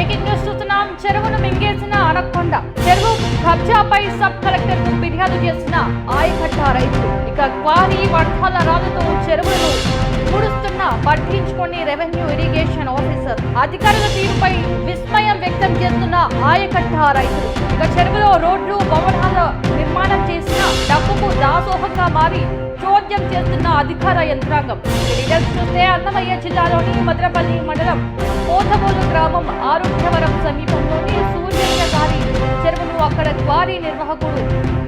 Breaking news చూస్తున్నాం. చెరువును మింగేసిన anaconda. చెరువు కబ్జాపై సబ్ కలెక్టర్ కు ఫిర్యాదు చేసిన ఆయకట్ట రైతులు. ఇక క్వారీ వర్షాల రాళ్లతో చెరువులను పూడుస్తున్న పట్టించుకొని రెవెన్యూ ఇరిగేషన్ ఆఫీసర్. అధికారుల తీరుపై విస్మయం వ్యక్తం చేస్తున్న ఆయకట్ట రైతులు. ఇక చెరువులో రోడ్లు భవనాల నిర్మాణం చేసిన డబ్బుకు దాసోహంగా మారి చోద్యం చేస్తున్న అధికార యంత్రాంగం. డీటెయిల్స్ చూస్తే అన్నమయ్య జిల్లాలోని మద్రపల్లి మండలం పోతబోలు గ్రామం ఆరుఖ్యవరం సమీపంలోని సూర్యయ్య గారి చెరువును అక్కడ క్వారీ నిర్వాహకుడు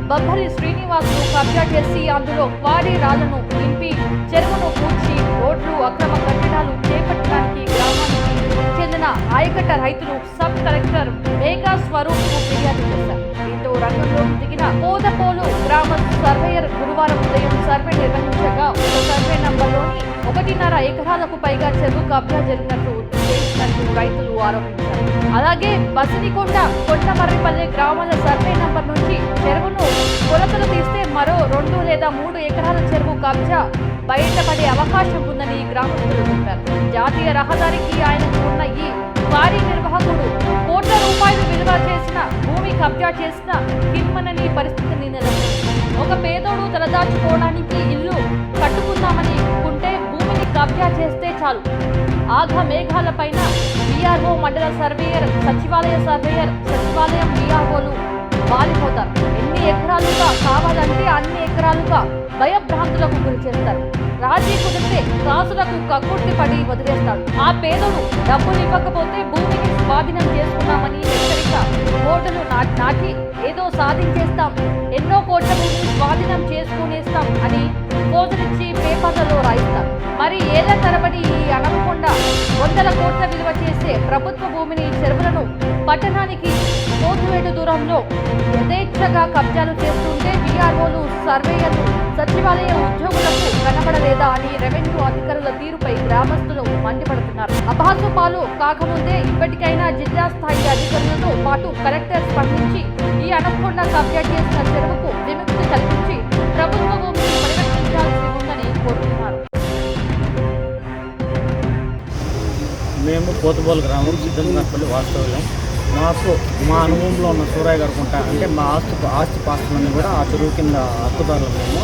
బబ్బరి శ్రీనివాసులు కబ్జా చేసి అందులో క్వారీ రాళ్లను నింపి చెరువును పూడ్చి రోడ్లు అక్రమ కట్టడాలు చేపట్టడానికి గ్రామానికి చెందిన ఆయకట్ట రైతులు సబ్ కలెక్టర్ మేఘా స్వరూప్ కు ఫిర్యాదు చేశారు. దీంతో రంగంలోకి దిగిన పోతపోలు గ్రామ సర్వేయర్ గురువారం ఉదయం సర్వే నిర్వహించగా ఒక సర్వే నంబర్లోని 1.5 ఎకరాలకు పైగా చెరువు కబ్జా జరిగినట్టు రైతులు ఆరోపించారు. అలాగే బసినికొండ కొండమర్రిపల్లె గ్రామాల సర్వే నంబర్ నుంచి చెరువును కొలతలు తీస్తే మరో 2 లేదా 3 ఎకరాల చెరువు కబ్జా బయటపడే అవకాశం ఉందని గ్రామస్తులు చెప్పారు. జాతీయ రహదారికి ఆయనకు ఉన్న ఈ క్వారీ నిర్వాహకుడు కోట్ల రూపాయలు విలువ చేసిన భూమి కబ్జా చేసిన కిమ్మనని పరిస్థితిని నెలకొంది. ఒక పేదోడు తలదాచుకోవడానికి ఇల్లు కట్టుకుందామని కుంటే భూమిని కబ్జా చేస్తే చాలు ఆఘ మేఘాల పైన బీఆర్ఓ, మండల సర్వేయర్, సచివాలయం బీఆర్ఓలు వాలిపోతారు. ఎన్ని ఎకరాలుగా కావాలంటే అన్ని ఎకరాలుగా భయభ్రాంతులకు గురి చేస్తారు. రాజీ కుదిరితే కాసులకు కక్కుర్తి పడి వదిలేస్తాడు. ఆ పేదోడు డబ్బులు ఇవ్వకపోతే భూమిని స్వాధీనం చేసుకున్నామని హెచ్చరిక బోర్డులు నాటి ఏదో సాధించేస్తాం, ఎన్నో కోట్ల భూమిని స్వాధీనం చేసుకునేస్తాం అని పోజునిచ్చి పేపర్లలో రాయిస్తాం. మరి ఏళ్ల తరబడి ఈ అనకొండ 100 కోట్ల విలువ చేసే ప్రభుత్వ భూమిని చెరువులను పట్టణానికి కోతువేటు దూరంలో యథేచ్ఛగా కబ్జాలు చేస్తుంటే బీఆర్ఓలు, సర్వేయర్లు, సచివాలయ ఉద్యోగులకు కనబడలేదా అని రెవెన్యూ అధికారుల తీరుపై గ్రామస్తులు మండిపడుతున్నారు. అభాసు పాలు కాకముందే ఇప్పటికైనా జిల్లా స్థాయి అధికారులతో పాటు కలెక్టర్ స్పందించి ఈ అనకొండ కబ్జా చేసిన చెరువుకు విముక్తి కల్పించి ప్రభుత్వ భూమిని పరిరక్షించాల్సి ఉందని కోరుతున్నారు. మేము పోతుబోలు గ్రామం సిద్ధంపల్లి వాస్తవ్యం. మా అనుభవంలో ఉన్న సూరయ్య గారు కుంట అంటే మా ఆస్తి పాస్తులన్నీ కూడా ఆ చెరువు కింద హక్కుదారులు మేము.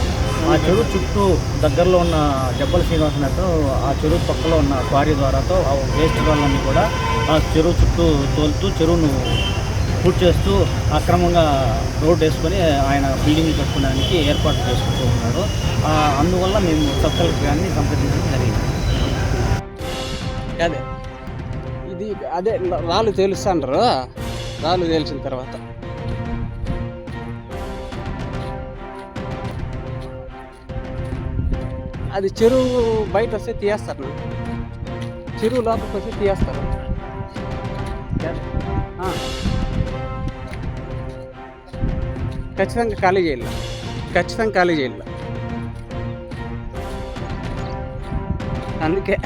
ఆ చెరువు చుట్టూ దగ్గరలో ఉన్న జబ్బల శ్రీనివాసనతో ఆ చెరువు పక్కలో ఉన్న క్వారీ ద్వారాతో ఆ వేస్ట్ రాళ్ళన్నీ కూడా ఆ చెరువు చుట్టూ తోలుతూ చెరువును పూర్తి చేస్తూ అక్రమంగా రోడ్డు వేసుకొని ఆయన బిల్డింగ్ కట్టుకోవడానికి ఏర్పాటు చేసుకుంటూ ఉన్నారు. అందువల్ల మేము సబ్ కలెక్టర్ గారిని సంప్రదించడం జరిగింది. అదే రాళ్ళు తేలుస్తాండ్రు. రాళ్ళు తేల్చిన తర్వాత అది చెరువు బయట వస్తే తీయేస్తారు, చెరువు లోపలికి వస్తే తీయేస్తారు. ఖచ్చితంగా ఖాళీ చేయాలి. అందుకే